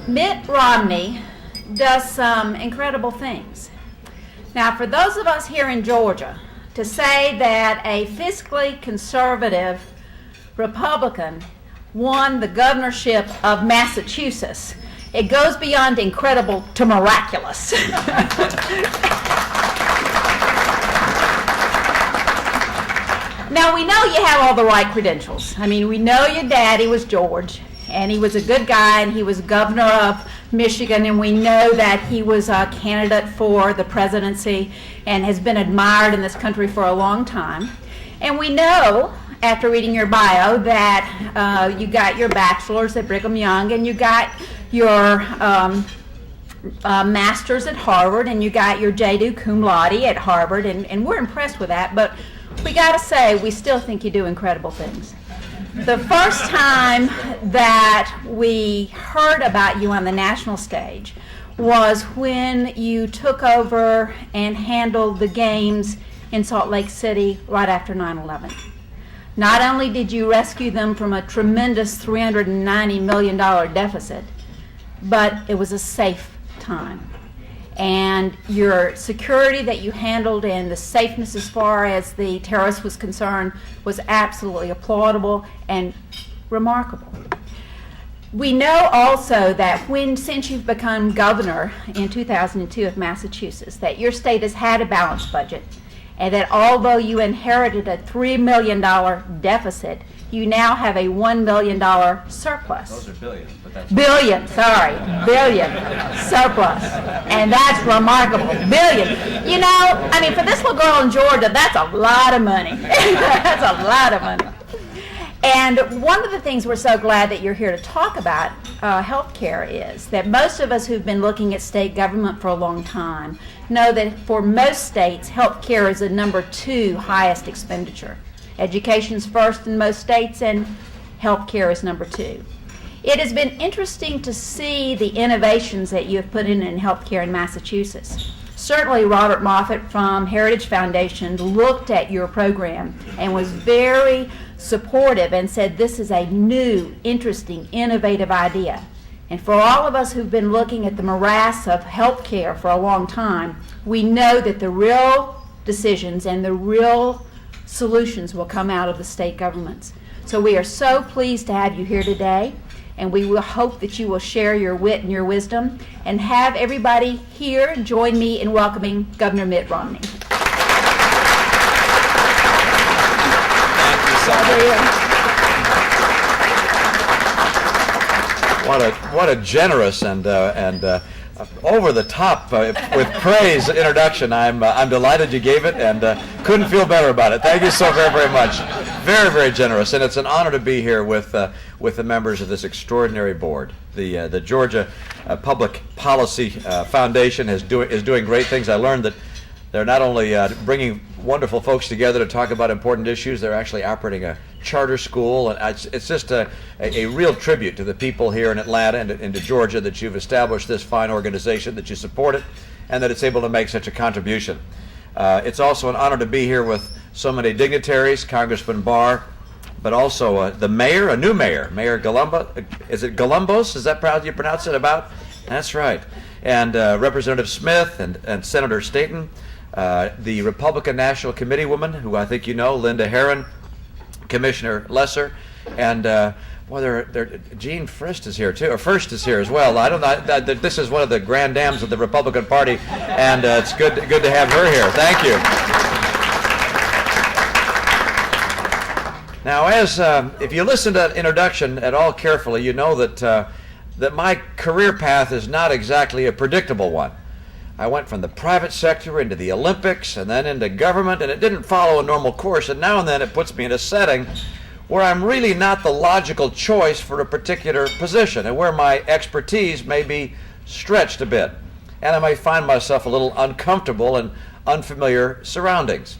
Mitt Romney does some incredible things. Now, for those of us here in Georgia, to say that a fiscally conservative Republican won the governorship of Massachusetts, it goes beyond incredible to miraculous. Now, we know you have all the right credentials. I mean, we know your daddy was George, and he was a good guy, and he was governor of Michigan, and we know that he was a candidate for the presidency and has been admired in this country for a long time. And we know, after reading your bio, that you got your bachelor's at Brigham Young, and you got your master's at Harvard, and you got your JD cum laude at Harvard, and we're impressed with that, but we got to say, we still think you do incredible things. The first time that we heard about you on the national stage was when you took over and handled the games in Salt Lake City right after 9/11. Not only did you rescue them from a tremendous $390 million deficit, but it was a safe time. And your security that you handled and the safeness as far as the terrorist was concerned was absolutely applaudable and remarkable. We know also that since you've become governor in 2002 of Massachusetts, that your state has had a balanced budget, and that although you inherited a $3 million deficit, you now have a $1 million surplus. Those are billions, but that's... Billion surplus. And that's remarkable. Billion. You know, I mean, for this little girl in Georgia, that's a lot of money. That's a lot of money. And one of the things we're so glad that you're here to talk about health care is that most of us who've been looking at state government for a long time know that for most states, health care is the number 2 highest expenditure. Education's first in most states, and health care is number 2. It has been interesting to see the innovations that you have put in health care in Massachusetts. Certainly, Robert Moffat from Heritage Foundation looked at your program and was very supportive and said this is a new, interesting, innovative idea. And for all of us who've been looking at the morass of health care for a long time, we know that the real decisions and the real solutions will come out of the state governments. So we are so pleased to have you here today, and we will hope that you will share your wit and your wisdom, and have everybody here join me in welcoming Governor Mitt Romney. Thank you so much. What a generous and over the top with praise introduction. I'm delighted you gave it, and couldn't feel better about it. Thank you so very, very much. Very, very generous, and it's an honor to be here with the members of this extraordinary board. The Georgia Public Policy Foundation is doing great things. I learned that they're not only bringing wonderful folks together to talk about important issues, they're actually operating a charter school, and it's just a real tribute to the people here in Atlanta and to Georgia that you've established this fine organization, that you support it, and that it's able to make such a contribution. It's also an honor to be here with so many dignitaries, Congressman Barr, but also the mayor, a new mayor, Mayor Galumbo. Is it Galumbos? Is that how you pronounce it about? That's right. And Representative Smith and Senator Staten, the Republican National Committee woman, who I think you know, Linda Herron, Commissioner Lesser, and Jean First is here too, or First is here as well. I don't know. This is one of the grand dames of the Republican Party, and it's good to have her here. Thank you. Now, if you listen to that introduction at all carefully, you know that my career path is not exactly a predictable one. I went from the private sector into the Olympics and then into government, and it didn't follow a normal course, and now and then it puts me in a setting where I'm really not the logical choice for a particular position, and where my expertise may be stretched a bit, and I may find myself a little uncomfortable in unfamiliar surroundings.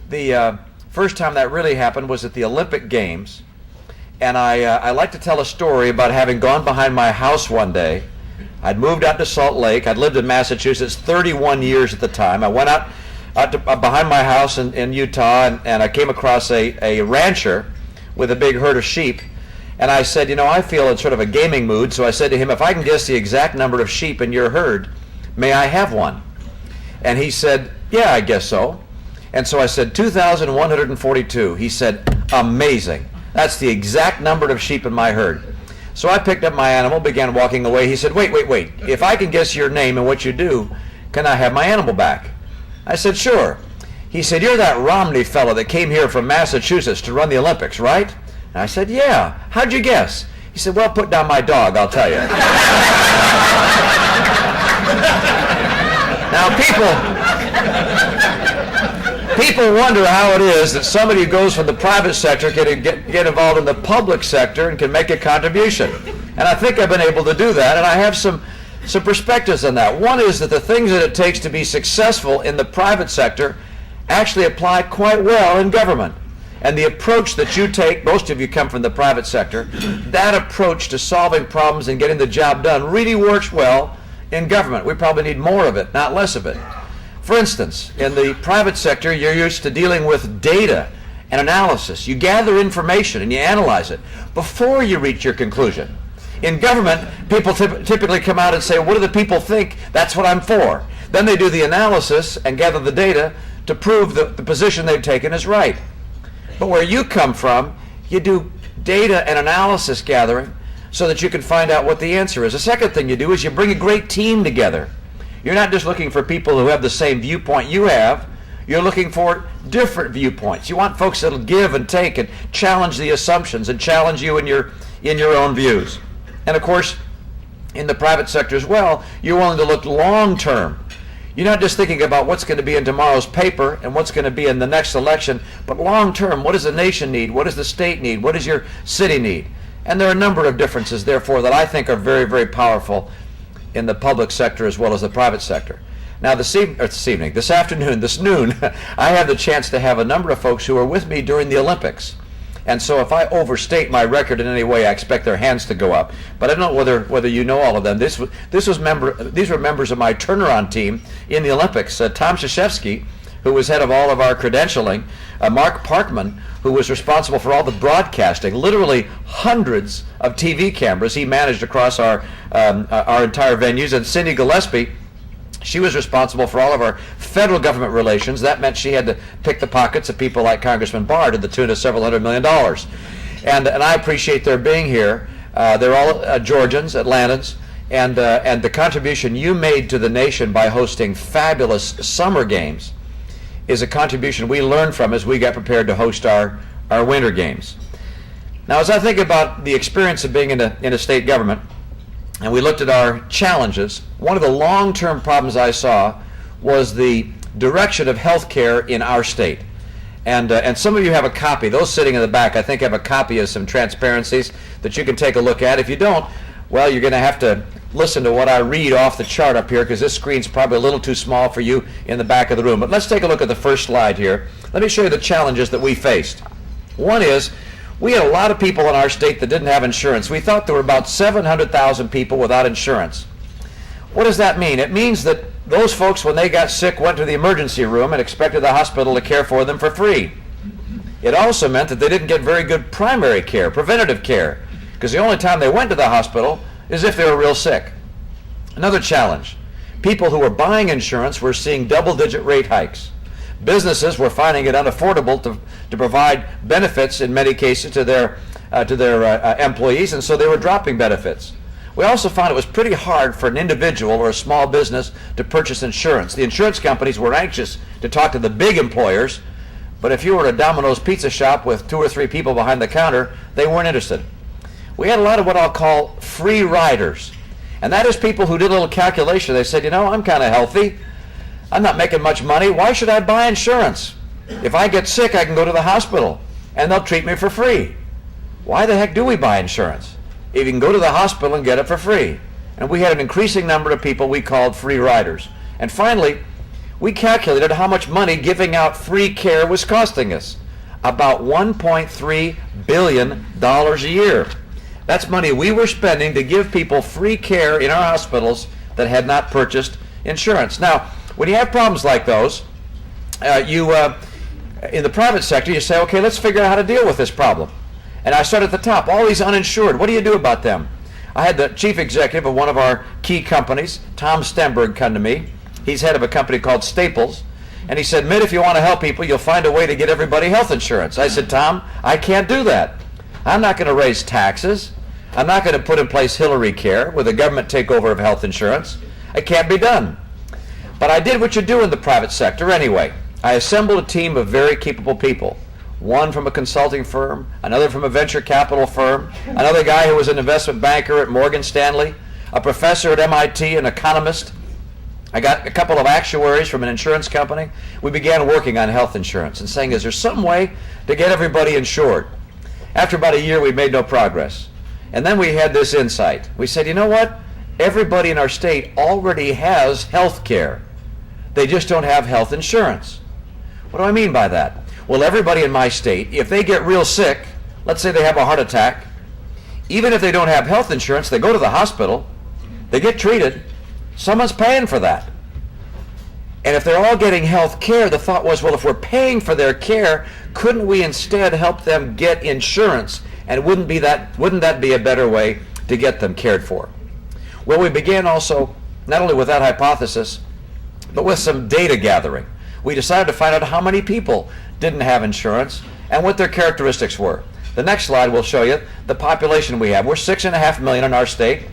The first time that really happened was at the Olympic Games, and I like to tell a story about having gone behind my house one day. I'd moved out to Salt Lake. I'd lived in Massachusetts 31 years at the time. I went out to, behind my house in Utah, and I came across a rancher with a big herd of sheep. And I said, I feel in sort of a gaming mood, so I said to him, if I can guess the exact number of sheep in your herd, may I have one? And he said, yeah, I guess so. And so I said, 2,142. He said, amazing. That's the exact number of sheep in my herd. So I picked up my animal, began walking away. He said, wait. If I can guess your name and what you do, can I have my animal back? I said, sure. He said, you're that Romney fellow that came here from Massachusetts to run the Olympics, right? And I said, yeah. How'd you guess? He said, well, put down my dog, I'll tell you. Now, people wonder how it is that somebody who goes from the private sector can get involved in the public sector and can make a contribution. And I think I've been able to do that, and I have some perspectives on that. One is that the things that it takes to be successful in the private sector actually apply quite well in government. And the approach that you take, most of you come from the private sector, that approach to solving problems and getting the job done really works well in government. We probably need more of it, not less of it. For instance, in the private sector, you're used to dealing with data and analysis. You gather information and you analyze it before you reach your conclusion. In government, people typically come out and say, what do the people think? That's what I'm for. Then they do the analysis and gather the data to prove that the position they've taken is right. But where you come from, you do data and analysis gathering so that you can find out what the answer is. The second thing you do is you bring a great team together. You're not just looking for people who have the same viewpoint you have. You're looking for different viewpoints. You want folks that'll give and take and challenge the assumptions and challenge you in your own views. And of course, in the private sector as well, you're willing to look long term. You're not just thinking about what's going to be in tomorrow's paper and what's going to be in the next election, but long term, what does the nation need? What does the state need? What does your city need? And there are a number of differences, therefore, that I think are very, very powerful in the public sector as well as the private sector. Now, this afternoon, this noon, I have the chance to have a number of folks who are with me during the Olympics. And so if I overstate my record in any way, I expect their hands to go up. But I don't know whether you know all of them. These were members of my turnaround team in the Olympics. Tom Krzyzewski, who was head of all of our credentialing, Mark Parkman, who was responsible for all the broadcasting, literally hundreds of TV cameras he managed across our entire venues, and Cindy Gillespie, she was responsible for all of our federal government relations. That meant she had to pick the pockets of people like Congressman Barr to the tune of several $100 million. And I appreciate their being here. They're all Georgians, Atlantans, and the contribution you made to the nation by hosting fabulous summer games is a contribution we learned from as we got prepared to host our winter games. Now, as I think about the experience of being in a state government, and we looked at our challenges, one of the long-term problems I saw was the direction of health care in our state. And some of you have a copy. Those sitting in the back, I think, have a copy of some transparencies that you can take a look at. If you don't, well, you're going to have to listen to what I read off the chart up here, because this screen's probably a little too small for you in the back of the room. But let's take a look at the first slide here. Let me show you the challenges that we faced. One is, we had a lot of people in our state that didn't have insurance. We thought there were about 700,000 people without insurance. What does that mean? It means that those folks, when they got sick, went to the emergency room and expected the hospital to care for them for free. It also meant that they didn't get very good primary care, preventative care, because the only time they went to the hospital is if they were real sick. Another challenge, people who were buying insurance were seeing double-digit rate hikes. Businesses were finding it unaffordable to provide benefits in many cases to their employees, and so they were dropping benefits. We also found it was pretty hard for an individual or a small business to purchase insurance. The insurance companies were anxious to talk to the big employers, but if you were at a Domino's pizza shop with 2 or 3 people behind the counter, they weren't interested. We had a lot of what I'll call free riders, and that is people who did a little calculation. They said, I'm kind of healthy. I'm not making much money. Why should I buy insurance? If I get sick, I can go to the hospital, and they'll treat me for free. Why the heck do we buy insurance if you can go to the hospital and get it for free? And we had an increasing number of people we called free riders. And finally, we calculated how much money giving out free care was costing us. About $1.3 billion a year. That's money we were spending to give people free care in our hospitals that had not purchased insurance. Now, when you have problems like those, in the private sector, you say, okay, let's figure out how to deal with this problem. And I start at the top, all these uninsured. What do you do about them? I had the chief executive of one of our key companies, Tom Stenberg, come to me. He's head of a company called Staples. And he said, Mitt, if you want to help people, you'll find a way to get everybody health insurance. I said, Tom, I can't do that. I'm not going to raise taxes. I'm not going to put in place Hillary Care with a government takeover of health insurance. It can't be done. But I did what you do in the private sector anyway. I assembled a team of very capable people. One from a consulting firm, another from a venture capital firm, another guy who was an investment banker at Morgan Stanley, a professor at MIT, an economist. I got a couple of actuaries from an insurance company. We began working on health insurance and saying, is there some way to get everybody insured? After about a year, we made no progress. And then we had this insight. We said, you know what? Everybody in our state already has health care. They just don't have health insurance. What do I mean by that? Well, everybody in my state, if they get real sick, let's say they have a heart attack, even if they don't have health insurance, they go to the hospital, they get treated, someone's paying for that. And if they're all getting health care, the thought was, well, if we're paying for their care, couldn't we instead help them get insurance? And wouldn't that be a better way to get them cared for? Well, we began also, not only with that hypothesis, but with some data gathering. We decided to find out how many people didn't have insurance and what their characteristics were. The next slide will show you the population we have. We're 6.5 million in our state.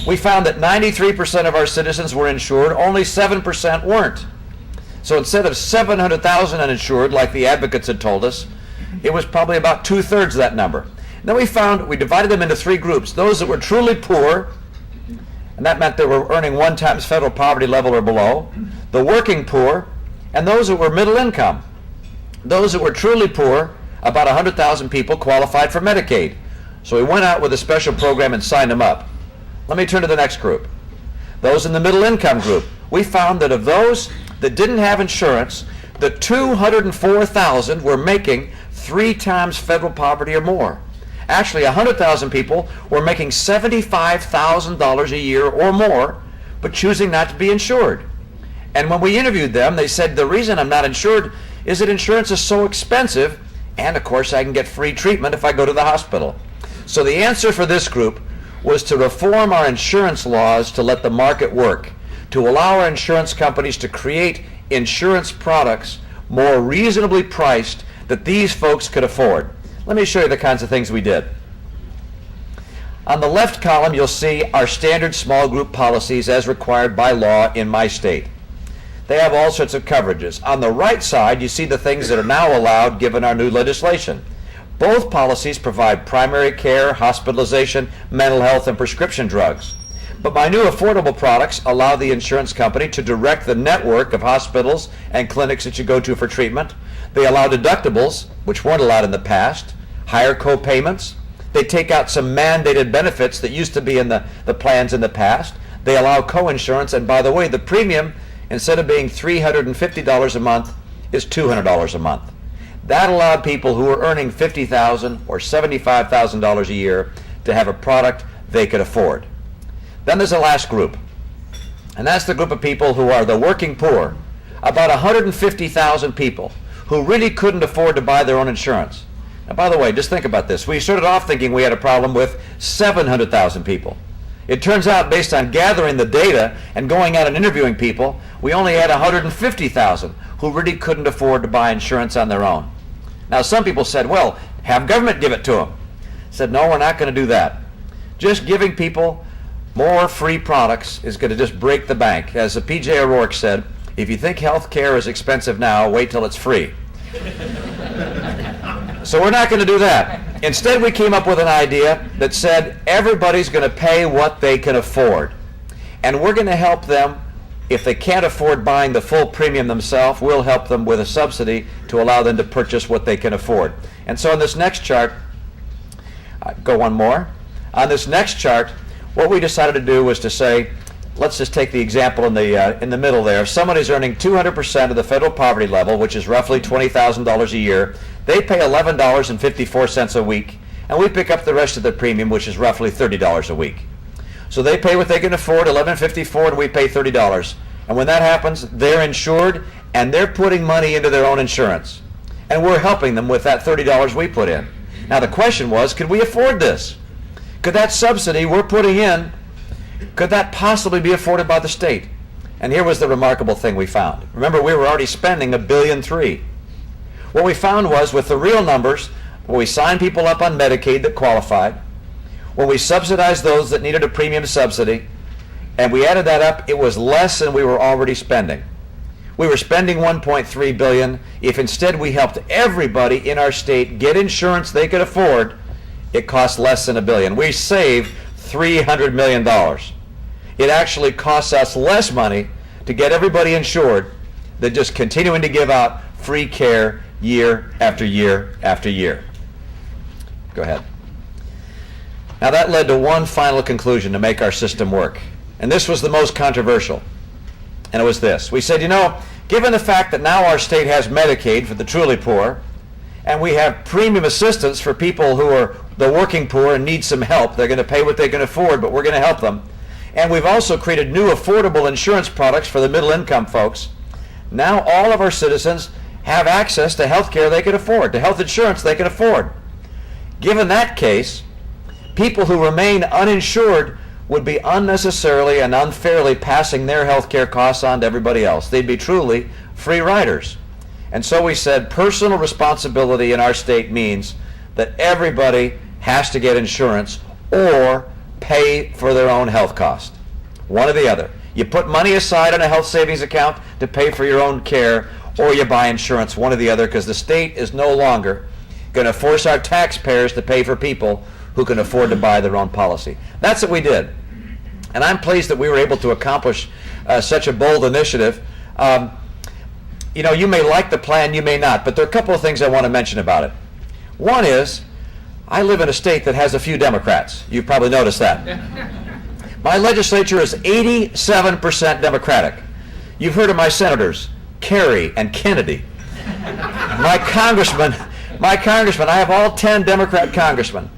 We found that 93% of our citizens were insured, only 7% weren't. So instead of 700,000 uninsured, like the advocates had told us, it was probably about 2/3 of that number. Then we divided them into three groups. Those that were truly poor, and that meant they were earning 1 times federal poverty level or below, the working poor, and those that were middle income. Those that were truly poor, about 100,000 people qualified for Medicaid. So we went out with a special program and signed them up. Let me turn to the next group. Those in the middle income group. We found that of those that didn't have insurance, the 204,000 were making 3 times federal poverty or more. Actually, 100,000 people were making $75,000 a year or more, but choosing not to be insured. And when we interviewed them, they said, the reason I'm not insured is that insurance is so expensive, and of course I can get free treatment if I go to the hospital. So the answer for this group was to reform our insurance laws to let the market work, to allow our insurance companies to create insurance products more reasonably priced that these folks could afford. Let me show you the kinds of things we did. On the left column, you'll see our standard small group policies as required by law in my state. They have all sorts of coverages. On the right side, you see the things that are now allowed given our new legislation. Both policies provide primary care, hospitalization, mental health, and prescription drugs. But my new affordable products allow the insurance company to direct the network of hospitals and clinics that you go to for treatment. They allow deductibles, which weren't allowed in the past, higher co-payments. They take out some mandated benefits that used to be in the plans in the past. They allow co-insurance, and by the way, the premium, instead of being $350 a month, is $200 a month. That allowed people who were earning $50,000 or $75,000 a year to have a product they could afford. Then there's the last group, and that's the group of people who are the working poor, about 150,000 people who really couldn't afford to buy their own insurance. Now, by the way, just think about this. We started off thinking we had a problem with 700,000 people. It turns out, based on gathering the data and going out and interviewing people, we only had 150,000 who really couldn't afford to buy insurance on their own. Now, some people said, well, have government give it to them. I said, no, we're not going to do that. Just giving people more free products is going to just break the bank. As P.J. O'Rourke said, if you think health care is expensive now, wait till it's free. So we're not going to do that. Instead, we came up with an idea that said everybody's going to pay what they can afford. And we're going to help them. If they can't afford buying the full premium themselves, we'll help them with a subsidy to allow them to purchase what they can afford. And so on this next chart, go one more. On this next chart, what we decided to do was to say, let's just take the example in the middle there. If someone is earning 200% of the federal poverty level, which is roughly $20,000 a year, they pay $11.54 a week, and we pick up the rest of the premium, which is roughly $30 a week. So they pay what they can afford, $11.54, and we pay $30. And when that happens, they're insured, and they're putting money into their own insurance. And we're helping them with that $30 we put in. Now the question was, could we afford this? Could that subsidy we're putting in, could that possibly be afforded by the state? And here was the remarkable thing we found. Remember, we were already spending $1.3 billion. What we found was, with the real numbers, when we signed people up on Medicaid that qualified, when we subsidized those that needed a premium subsidy, and we added that up, it was less than we were already spending. We were spending $1.3 billion. If instead we helped everybody in our state get insurance they could afford, it cost less than $1 billion. We saved $300 million. It actually costs us less money to get everybody insured than just continuing to give out free care year after year after year. Go ahead. Now that led to one final conclusion to make our system work. And this was the most controversial. And it was this. We said, you know, given the fact that now our state has Medicaid for the truly poor, and we have premium assistance for people who are the working poor and need some help, they're going to pay what they can afford, but we're going to help them. And we've also created new affordable insurance products for the middle income folks. Now all of our citizens have access to health care they can afford, to health insurance they can afford. Given that case, people who remain uninsured would be unnecessarily and unfairly passing their health care costs on to everybody else. They'd be truly free riders. And so we said personal responsibility in our state means that everybody has to get insurance or pay for their own health cost. One or the other. You put money aside in a health savings account to pay for your own care, or you buy insurance, one or the other, because the state is no longer going to force our taxpayers to pay for people who can afford to buy their own policy. That's what we did. And I'm pleased that we were able to accomplish such a bold initiative. You know, you may like the plan, you may not, but there are a couple of things I want to mention about it. One is, I live in a state that has a few Democrats. You've probably noticed that. My legislature is 87% Democratic. You've heard of my senators, Kerry and Kennedy. My congressman, I have all 10 Democrat congressmen.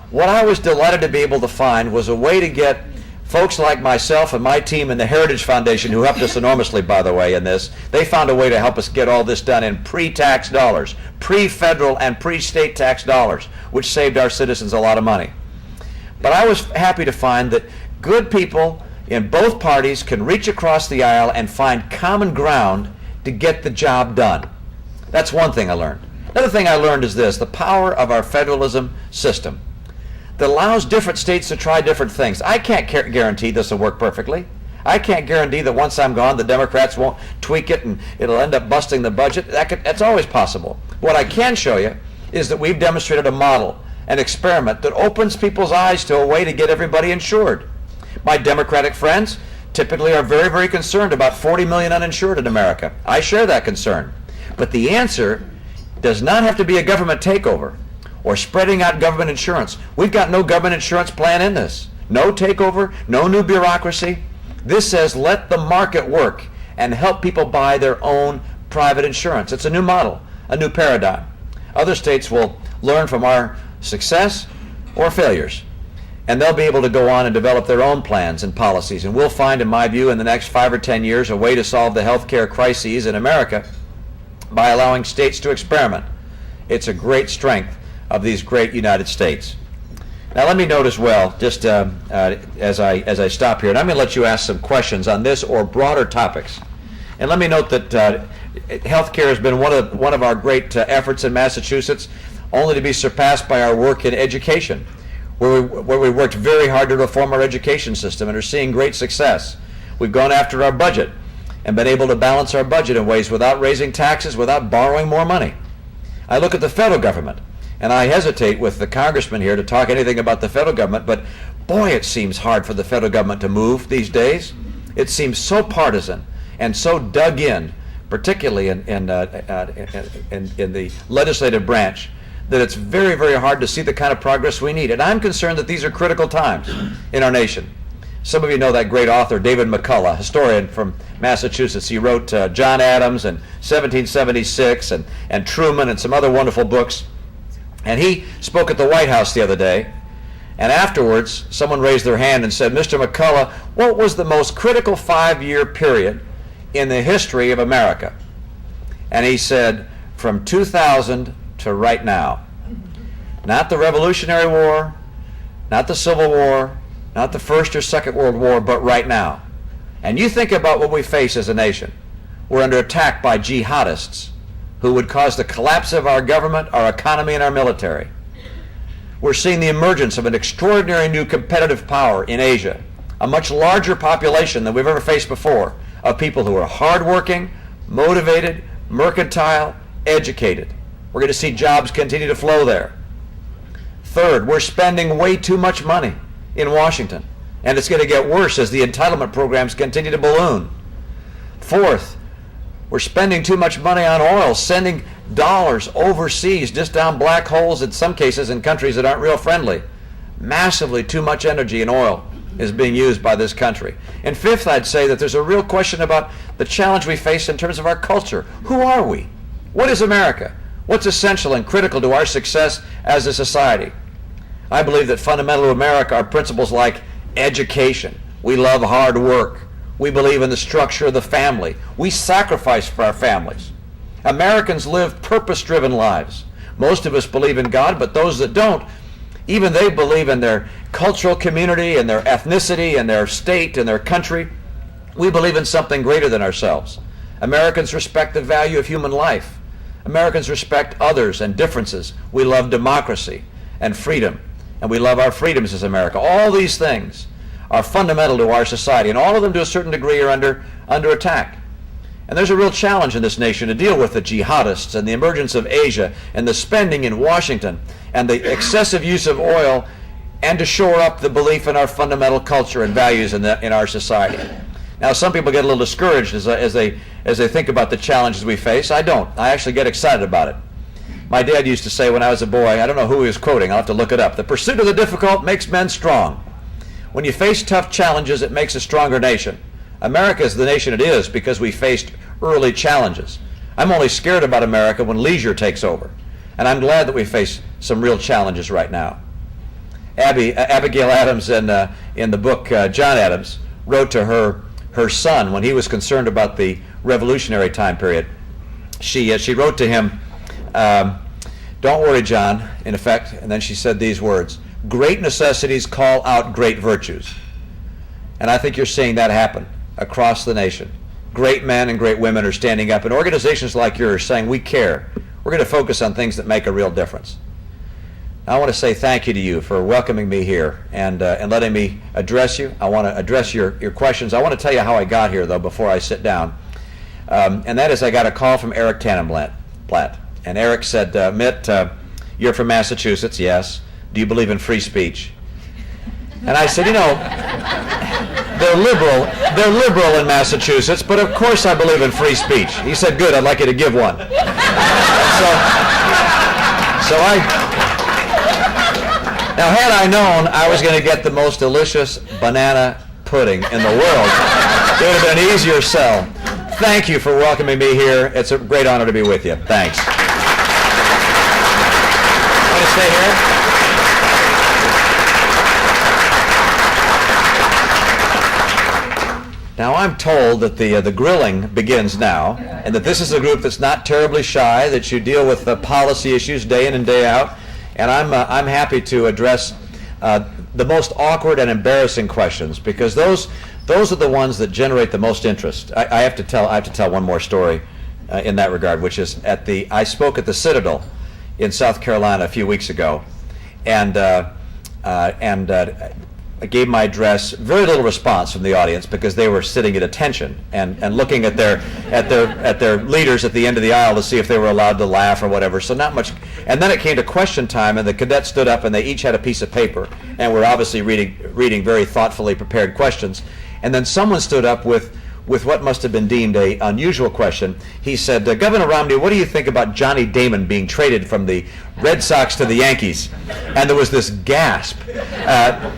What I was delighted to be able to find was a way to get folks like myself and my team and the Heritage Foundation, who helped us enormously, by the way, in this. They found a way to help us get all this done in pre-tax dollars, pre-federal and pre-state tax dollars, which saved our citizens a lot of money. But I was happy to find that good people in both parties can reach across the aisle and find common ground to get the job done. That's one thing I learned. Another thing I learned is this: the power of our federalism system that allows different states to try different things. I can't guarantee this will work perfectly. I can't guarantee that once I'm gone, the Democrats won't tweak it and it'll end up busting the budget. That's always possible. What I can show you is that we've demonstrated a model, an experiment that opens people's eyes to a way to get everybody insured. My Democratic friends typically are very, very concerned about 40 million uninsured in America. I share that concern. But the answer does not have to be a government takeover or spreading out government insurance. We've got no government insurance plan in this. No takeover, no new bureaucracy. This says let the market work and help people buy their own private insurance. It's a new model, a new paradigm. Other states will learn from our success or failures, and they'll be able to go on and develop their own plans and policies. And we'll find, in my view, in the next 5 or 10 years, a way to solve the healthcare crises in America by allowing states to experiment. It's a great strength of these great United States. Now let me note as well, just as I stop here, and I'm going to let you ask some questions on this or broader topics. And let me note that healthcare has been one of our great efforts in Massachusetts, only to be surpassed by our work in education, where we worked very hard to reform our education system and are seeing great success. We've gone after our budget and been able to balance our budget in ways without raising taxes, without borrowing more money. I look at the federal government, and I hesitate with the congressman here to talk anything about the federal government, but boy, it seems hard for the federal government to move these days. It seems so partisan and so dug in, particularly in the legislative branch, that it's very, very hard to see the kind of progress we need. And I'm concerned that these are critical times in our nation. Some of you know that great author, David McCullough, historian from Massachusetts. He wrote John Adams and 1776 and Truman and some other wonderful books. And he spoke at the White House the other day, and afterwards someone raised their hand and said, Mr. McCullough, what was the most critical 5-year period in the history of America? And he said, from 2000 to right now. Not the Revolutionary War, not the Civil War, not the First or Second World War, but right now. And you think about what we face as a nation. We're under attack by jihadists who would cause the collapse of our government, our economy, and our military. We're seeing the emergence of an extraordinary new competitive power in Asia, a much larger population than we've ever faced before, of people who are hardworking, motivated, mercantile, educated. We're going to see jobs continue to flow there. Third, we're spending way too much money in Washington, and it's going to get worse as the entitlement programs continue to balloon. Fourth, we're spending too much money on oil, sending dollars overseas just down black holes in some cases in countries that aren't real friendly. Massively too much energy and oil is being used by this country. And fifth, I'd say that there's a real question about the challenge we face in terms of our culture. Who are we? What is America? What's essential and critical to our success as a society? I believe that fundamental to America are principles like education. We love hard work. We believe in the structure of the family. We sacrifice for our families. Americans live purpose-driven lives. Most of us believe in God, but those that don't, even they believe in their cultural community and their ethnicity and their state and their country. We believe in something greater than ourselves. Americans respect the value of human life. Americans respect others and differences. We love democracy and freedom, and we love our freedoms as America. All these things are fundamental to our society, and all of them to a certain degree are under attack. And there's a real challenge in this nation to deal with the jihadists and the emergence of Asia and the spending in Washington and the excessive use of oil, and to shore up the belief in our fundamental culture and values in our society. Now, some people get a little discouraged as they think about the challenges we face. I don't. I actually get excited about it. My dad used to say when I was a boy, I don't know who he was quoting, I'll have to look it up, "The pursuit of the difficult makes men strong." When you face tough challenges, it makes a stronger nation. America is the nation it is because we faced early challenges. I'm only scared about America when leisure takes over. And I'm glad that we face some real challenges right now. Abigail Adams in the book John Adams wrote to her son when he was concerned about the revolutionary time period. She wrote to him, "Don't worry, John," in effect, and then she said these words, "Great necessities call out great virtues." And I think you're seeing that happen across the nation. Great men and great women are standing up, and organizations like yours saying, "We care. We're going to focus on things that make a real difference." I want to say thank you to you for welcoming me here and letting me address you. I want to address your questions. I want to tell you how I got here, though, before I sit down. And that is I got a call from Eric Tannenblatt. And Eric said, "Mitt, you're from Massachusetts, yes. Do you believe in free speech?" And I said, they're liberal in Massachusetts, but of course I believe in free speech. He said, "Good, I'd like you to give one." Now had I known I was going to get the most delicious banana pudding in the world, it would have been an easier sell. Thank you for welcoming me here. It's a great honor to be with you. Thanks. Want to stay here? Now I'm told that the grilling begins now, and that this is a group that's not terribly shy, that you deal with the policy issues day in and day out, and I'm happy to address the most awkward and embarrassing questions, because those are the ones that generate the most interest. I have to tell one more story in that regard, which is I spoke at the Citadel in South Carolina a few weeks ago, and I gave my address. Very little response from the audience because they were sitting at attention and looking at their leaders at the end of the aisle to see if they were allowed to laugh or whatever. So not much. And then it came to question time, and the cadets stood up and they each had a piece of paper and were obviously reading very thoughtfully prepared questions. And then someone stood up with what must have been deemed an unusual question. He said, "Governor Romney, what do you think about Johnny Damon being traded from the Red Sox to the Yankees?" And there was this gasp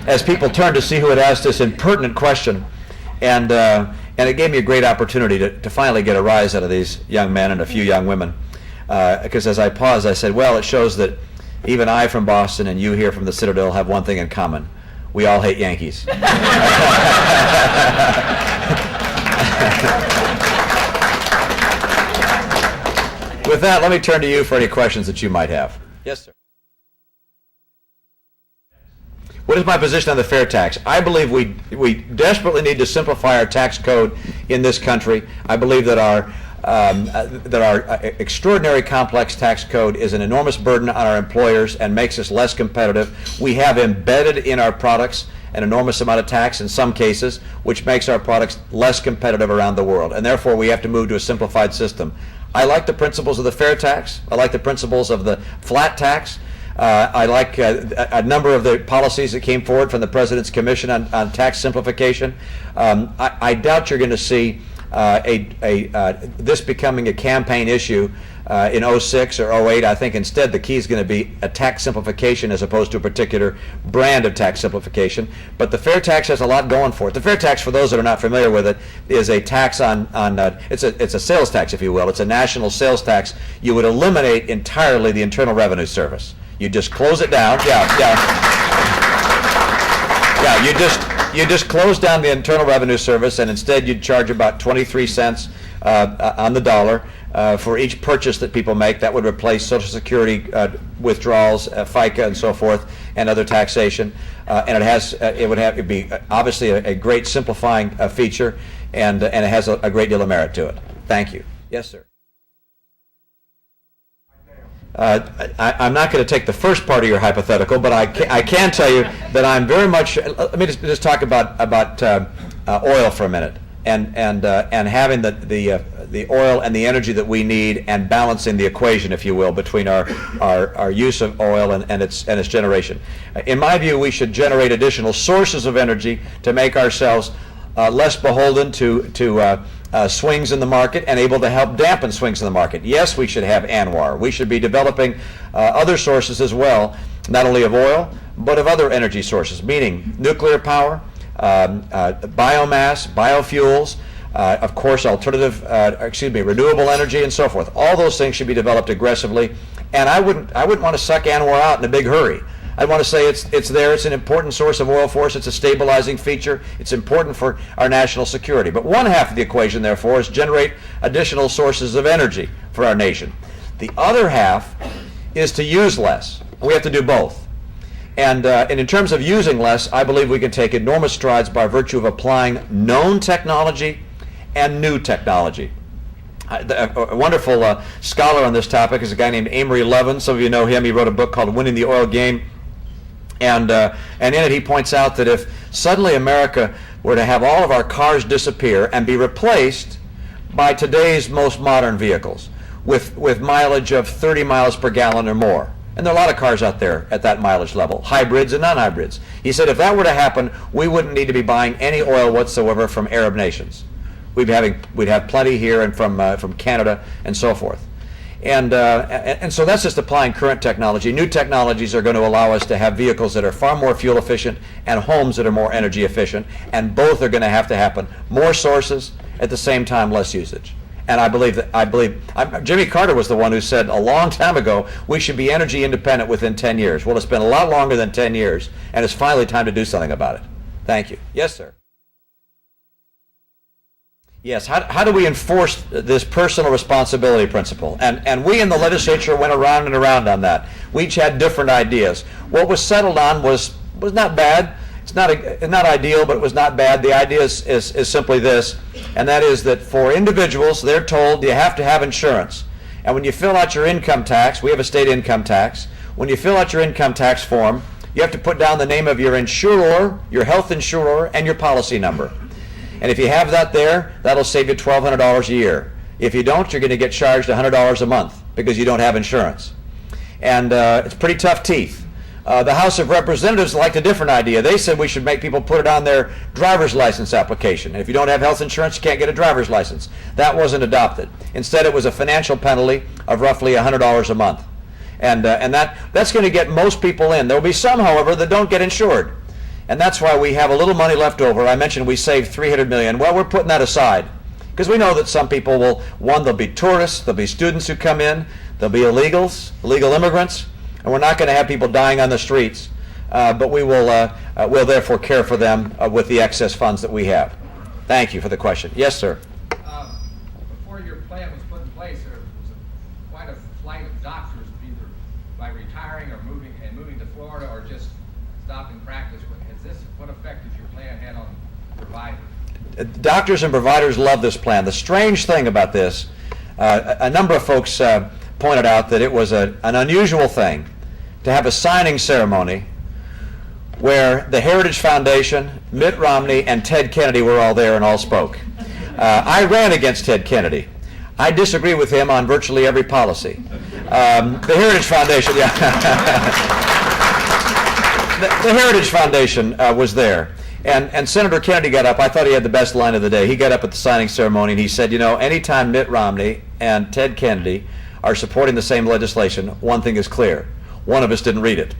as people turned to see who had asked this impertinent question. And it gave me a great opportunity to finally get a rise out of these young men and a few young women. Because as I paused, I said, well, it shows that even I from Boston and you here from the Citadel have one thing in common. We all hate Yankees. With that, let me turn to you for any questions that you might have. Yes, sir. What is my position on the fair tax? I believe we desperately need to simplify our tax code in this country. I believe that our extraordinary complex tax code is an enormous burden on our employers and makes us less competitive. We have embedded in our products an enormous amount of tax in some cases, which makes our products less competitive around the world, and therefore we have to move to a simplified system. I like the principles of the fair tax. I like the principles of the flat tax. I like a number of the policies that came forward from the President's Commission on tax simplification. I doubt you're going to see this becoming a campaign issue in 06 or 08. I think instead the key is going to be a tax simplification as opposed to a particular brand of tax simplification. But the fair tax has a lot going for it. The fair tax, for those that are not familiar with it, is a tax on it's a sales tax, if you will. It's a national sales tax. You would eliminate entirely the Internal Revenue Service. You just close it down. You just close down the Internal Revenue Service, and instead you'd charge about 23 cents on the dollar for each purchase that people make. That would replace Social Security withdrawals, FICA, and so forth, and other taxation. And it'd be obviously a great simplifying feature, and it has a great deal of merit to it. Thank you. Yes, sir. I'm not going to take the first part of your hypothetical, but I can tell you that I'm very much. Let me just talk about oil for a minute, and having the oil and the energy that we need, and balancing the equation, if you will, between our use of oil and its generation. In my view, we should generate additional sources of energy to make ourselves less beholden to swings in the market and able to help dampen swings in the market. Yes, we should have ANWR. We should be developing other sources as well, not only of oil, but of other energy sources, meaning nuclear power, biomass, biofuels, of course, renewable energy, and so forth. All those things should be developed aggressively, and I wouldn't want to suck ANWR out in a big hurry. I want to say it's there. It's an important source of oil for us. It's a stabilizing feature. It's important for our national security. But one half of the equation, therefore, is generate additional sources of energy for our nation. The other half is to use less. We have to do both. And in terms of using less, I believe we can take enormous strides by virtue of applying known technology and new technology. A wonderful scholar on this topic is a guy named Amory Levin. Some of you know him. He wrote a book called Winning the Oil Game. And in it he points out that if suddenly America were to have all of our cars disappear and be replaced by today's most modern vehicles with mileage of 30 miles per gallon or more, and there are a lot of cars out there at that mileage level, hybrids and non-hybrids. He said if that were to happen, we wouldn't need to be buying any oil whatsoever from Arab nations. We'd have plenty here and from Canada and so forth. And so that's just applying current technology. New technologies are going to allow us to have vehicles that are far more fuel efficient and homes that are more energy efficient, and both are going to have to happen. More sources, at the same time less usage. And I believe Jimmy Carter was the one who said a long time ago we should be energy independent within 10 years. Well, it's been a lot longer than 10 years, and it's finally time to do something about it. Thank you. Yes, sir. Yes, how do we enforce this personal responsibility principle? And we in the legislature went around and around on that. We each had different ideas. What was settled on was not bad. It's not ideal, but it was not bad. The idea is simply this, and that is that for individuals, they're told you have to have insurance. And when you fill out your income tax, we have a state income tax, when you fill out your income tax form, you have to put down the name of your insurer, your health insurer, and your policy number. And if you have that there, that'll save you $1,200 a year. If you don't, you're going to get charged $100 a month because you don't have insurance. And it's pretty tough teeth. The House of Representatives liked a different idea. They said we should make people put it on their driver's license application. And if you don't have health insurance, you can't get a driver's license. That wasn't adopted. Instead, it was a financial penalty of roughly $100 a month. And that's going to get most people in. There will be some, however, that don't get insured. And that's why we have a little money left over. I mentioned we saved $300 million. Well, we're putting that aside because we know that some people will, there'll be tourists, there'll be students who come in, there'll be illegals, illegal immigrants, and we're not going to have people dying on the streets, but we'll therefore care for them with the excess funds that we have. Thank you for the question. Yes, sir. Before your plan was put in place, there was quite a flight of doctors, either by retiring or moving to Florida, or just stopping practice. What effect has your plan had on providers? Doctors and providers love this plan. The strange thing about this, a number of folks pointed out that it was an unusual thing to have a signing ceremony where the Heritage Foundation, Mitt Romney, and Ted Kennedy were all there and all spoke. I ran against Ted Kennedy. I disagree with him on virtually every policy. The Heritage Foundation, yeah. The Heritage Foundation was there. And Senator Kennedy got up. I thought he had the best line of the day. He got up at the signing ceremony and he said, you know, anytime Mitt Romney and Ted Kennedy are supporting the same legislation, one thing is clear. One of us didn't read it.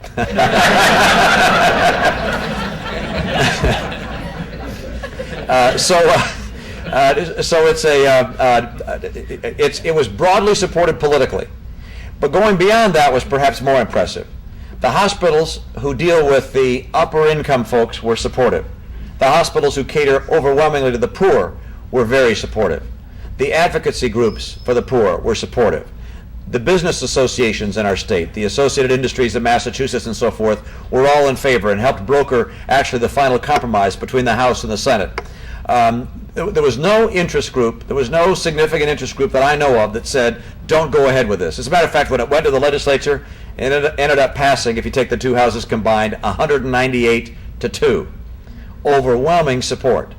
It was broadly supported politically. But going beyond that was perhaps more impressive. The hospitals who deal with the upper income folks were supportive. The hospitals who cater overwhelmingly to the poor were very supportive. The advocacy groups for the poor were supportive. The business associations in our state, the Associated Industries of Massachusetts and so forth, were all in favor and helped broker actually the final compromise between the House and the Senate. There was no interest group, there was no significant interest group that I know of that said, don't go ahead with this. As a matter of fact, when it went to the legislature, it ended up passing, if you take the two houses combined, 198-2. Overwhelming support.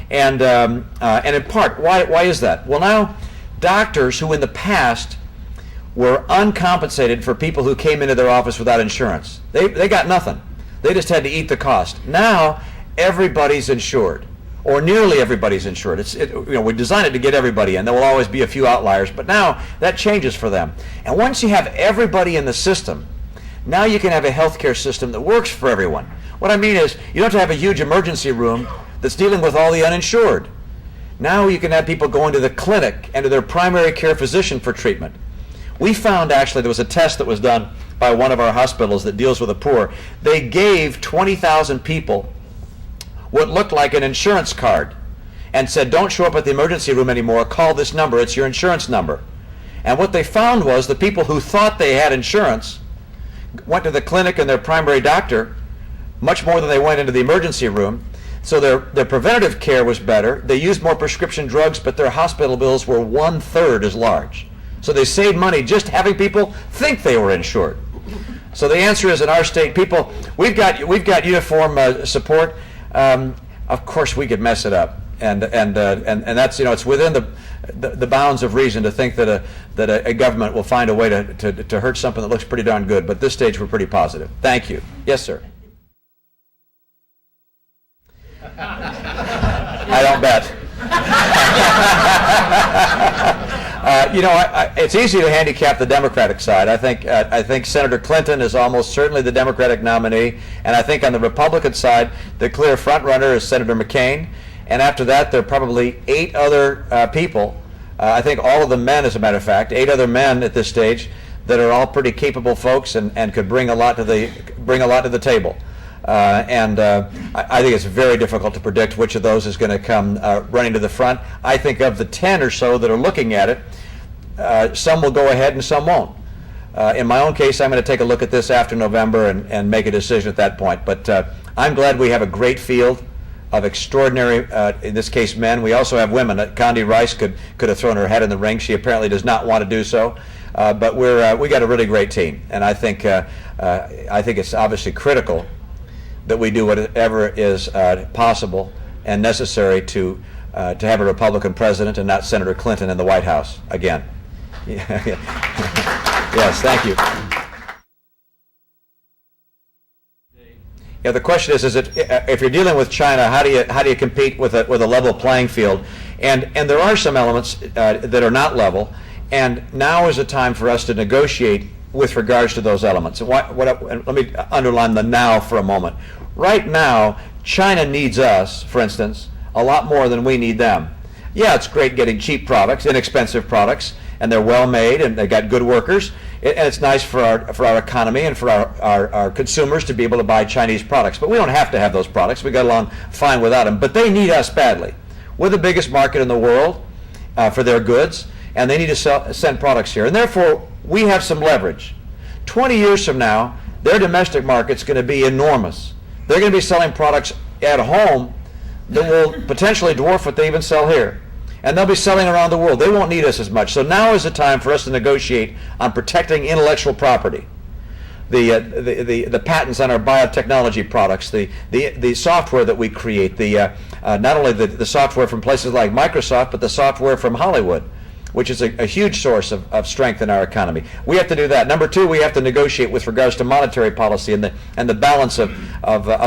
And in part, why is that? Well, now, doctors who in the past were uncompensated for people who came into their office without insurance, they got nothing. They just had to eat the cost. Now, everybody's insured, or nearly everybody's insured. We designed it to get everybody in. There will always be a few outliers, but now that changes for them. And once you have everybody in the system, now you can have a healthcare system that works for everyone. What I mean is, you don't have to have a huge emergency room that's dealing with all the uninsured. Now you can have people going to the clinic and to their primary care physician for treatment. We found actually there was a test that was done by one of our hospitals that deals with the poor. They gave 20,000 people what looked like an insurance card and said, don't show up at the emergency room anymore, call this number, it's your insurance number. And what they found was the people who thought they had insurance went to the clinic and their primary doctor much more than they went into the emergency room. So their preventative care was better. They used more prescription drugs, but their hospital bills were 1/3 as large. So they saved money just having people think they were insured. So the answer is, in our state, people, we've got uniform support. Of course, we could mess it up, and that's, it's within the bounds of reason to think that a government will find a way to hurt something that looks pretty darn good. But at this stage, we're pretty positive. Thank you. Yes, sir. I don't bet. It's easy to handicap the Democratic side. I think Senator Clinton is almost certainly the Democratic nominee, and I think on the Republican side, the clear front runner is Senator McCain, and after that, there are probably 8 other people. I think all of them men, as a matter of fact, 8 other men at this stage that are all pretty capable folks and could bring a lot to the table. I think it's very difficult to predict which of those is going to come running to the front. I think of the 10 or so that are looking at it, some will go ahead and some won't. In my own case, I'm going to take a look at this after November and make a decision at that point. But I'm glad we have a great field of extraordinary, in this case, men. We also have women. Condi Rice could have thrown her head in the ring. She apparently does not want to do so. But we got a really great team, and I think it's obviously critical that we do whatever is possible and necessary to have a Republican president and not Senator Clinton in the White House again. Yes, thank you. Yeah, the question is if you're dealing with China, how do you compete with a level playing field? And there are some elements that are not level, and now is a time for us to negotiate with regards to those elements. Let me underline the now for a moment. Right now, China needs us, for instance, a lot more than we need them. Yeah, it's great getting cheap products, inexpensive products, and they're well made, and they got good workers, and it's nice for our economy and for our consumers to be able to buy Chinese products. But we don't have to have those products. We got along fine without them. But they need us badly. We're the biggest market in the world for their goods, and they need to send products here. And therefore, we have some leverage. 20 years from now, their domestic market's going to be enormous. They're going to be selling products at home that will potentially dwarf what they even sell here. And they'll be selling around the world. They won't need us as much. So now is the time for us to negotiate on protecting intellectual property. The patents on our biotechnology products, the software that we create, not only the software from places like Microsoft, but the software from Hollywood, which is a huge source of strength in our economy. We have to do that. Number two, we have to negotiate with regards to monetary policy and the balance of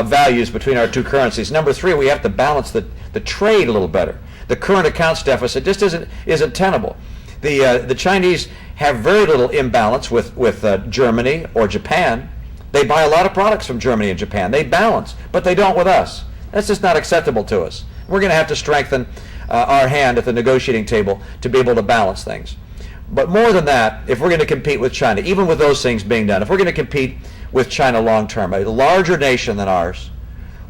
values between our two currencies. Number three, we have to balance the trade a little better. The current accounts deficit just isn't tenable. The Chinese have very little imbalance with Germany or Japan. They buy a lot of products from Germany and Japan. They balance, but they don't with us. That's just not acceptable to us. We're going to have to strengthen our hand at the negotiating table to be able to balance things. But more than that, if we're going to compete with China, even with those things being done, if we're going to compete with China long term, a larger nation than ours,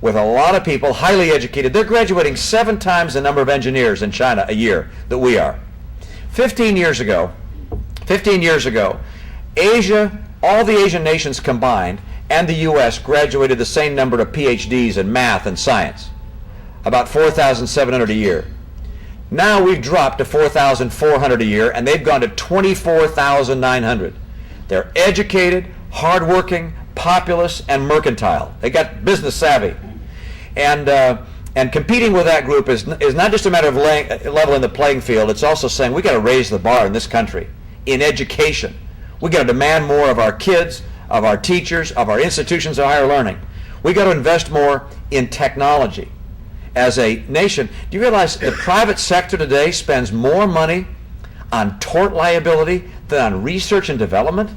with a lot of people, highly educated, they're graduating 7 times the number of engineers in China a year that we are. 15 years ago, Asia, all the Asian nations combined, and the U.S. graduated the same number of PhDs in math and science, about 4,700 a year. Now we've dropped to 4,400 a year, and they've gone to 24,900. They're educated, hardworking, populous, and mercantile. They got business savvy. And competing with that group is not just a matter of leveling the playing field. It's also saying we got to raise the bar in this country in education. We got to demand more of our kids, of our teachers, of our institutions of higher learning. We got to invest more in technology. As a nation, do you realize the private sector today spends more money on tort liability than on research and development?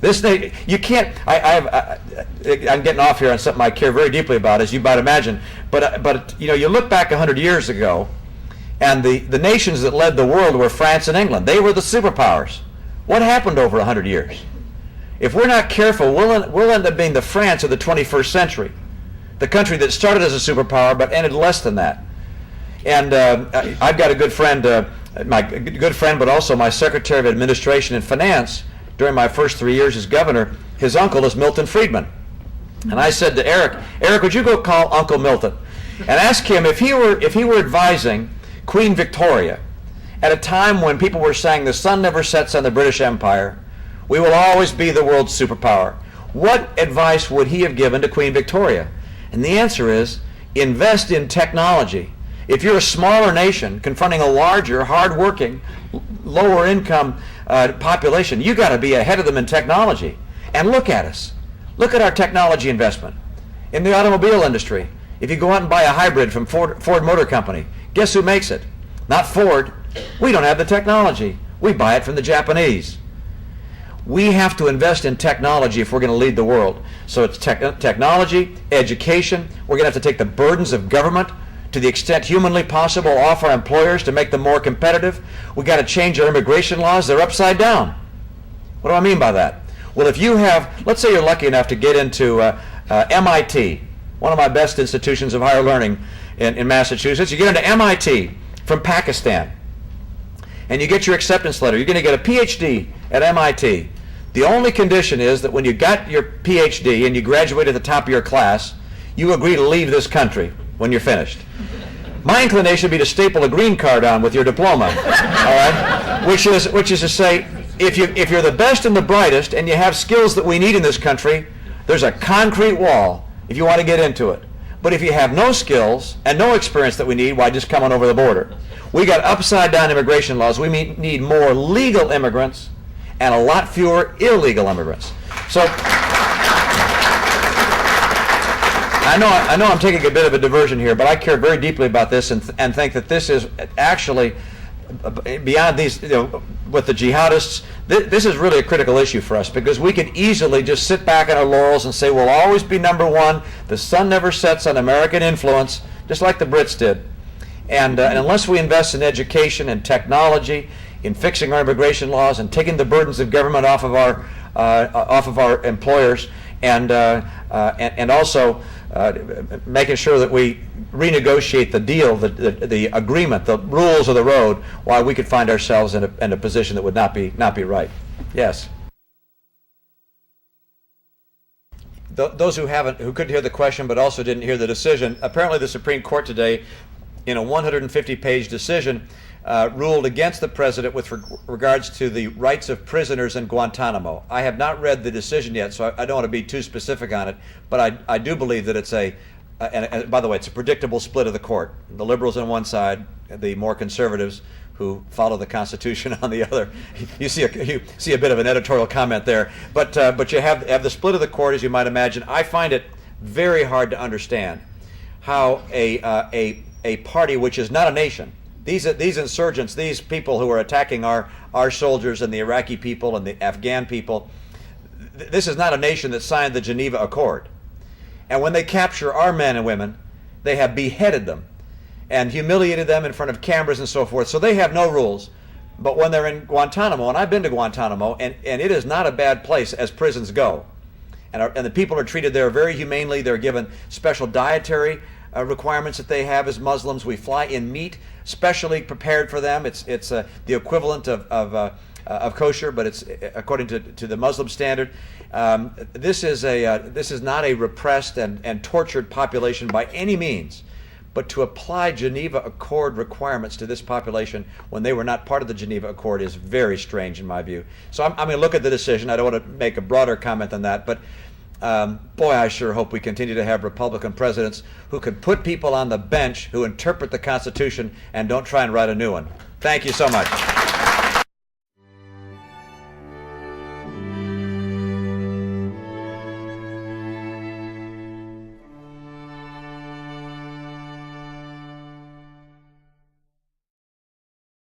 You can't. I'm getting off here on something I care very deeply about, as you might imagine. But you look back 100 years ago, and the nations that led the world were France and England. They were the superpowers. What happened over 100 years? If we're not careful, we'll end up being the France of the 21st century, the country that started as a superpower but ended less than that. And I've got a good friend, but also my Secretary of Administration and Finance. During my first 3 years as governor, his uncle is Milton Friedman. And I said to Eric, would you go call Uncle Milton and ask him if he were advising Queen Victoria at a time when people were saying the sun never sets on the British Empire, we will always be the world's superpower, what advice would he have given to Queen Victoria? And the answer is, invest in technology. If you're a smaller nation confronting a larger, hard-working, lower income population, you got to be ahead of them in technology. And look at us. Look at our technology investment. In the automobile industry, if you go out and buy a hybrid from Ford Motor Company, guess who makes it? Not Ford. We don't have the technology. We buy it from the Japanese. We have to invest in technology if we're going to lead the world. So it's technology, education. We're going to have to take the burdens of government to the extent humanly possible off our employers to make them more competitive. We've got to change our immigration laws. They're upside down. What do I mean by that? Well, if you have, let's say you're lucky enough to get into MIT, one of my best institutions of higher learning in Massachusetts. You get into MIT from Pakistan, and you get your acceptance letter. You're going to get a PhD at MIT. The only condition is that when you got your PhD and you graduate at the top of your class, you agree to leave this country when you're finished. My inclination would be to staple a green card on with your diploma, all right? Which is to say, if you're the best and the brightest and you have skills that we need in this country, there's a concrete wall if you want to get into it. But if you have no skills and no experience that we need, why just come on over the border? We got upside down immigration laws. We need more legal immigrants and a lot fewer illegal immigrants. So I know I'm taking a bit of a diversion here, but I care very deeply about this and think that this is actually beyond these, with the jihadists, this is really a critical issue for us, because we can easily just sit back on our laurels and say we'll always be number one. The sun never sets on American influence, just like the Brits did. And unless we invest in education and technology, in fixing our immigration laws and taking the burdens of government off of our employers, and also making sure that we renegotiate the deal, the agreement, the rules of the road, why we could find ourselves in a position that would not be right. Yes. those who couldn't hear the question but also didn't hear the decision, apparently the Supreme Court today, in a 150-page decision, ruled against the president with regards to the rights of prisoners in Guantanamo. I have not read the decision yet, so I don't want to be too specific on it, but I do believe that it's and by the way, it's a predictable split of the court. The liberals on one side, the more conservatives who follow the Constitution on the other. You see a bit of an editorial comment there, but you have the split of the court, as you might imagine. I find it very hard to understand how a party which is not a nation, these insurgents, these people who are attacking our soldiers and the Iraqi people and the Afghan people, this is not a nation that signed the Geneva Accord. And when they capture our men and women, they have beheaded them and humiliated them in front of cameras and so forth. So they have no rules. But when they're in Guantanamo, and I've been to Guantanamo, and it is not a bad place as prisons go. And the people are treated there very humanely. They're given special dietary requirements that they have as Muslims. We fly in meat specially prepared for them. It's the equivalent of kosher, but it's according to the Muslim standard. This is not a repressed and tortured population by any means. But to apply Geneva Accord requirements to this population when they were not part of the Geneva Accord is very strange in my view. So I'm going to look at the decision. I don't want to make a broader comment than that, but boy, I sure hope we continue to have Republican presidents who can put people on the bench who interpret the Constitution and don't try and write a new one. Thank you so much.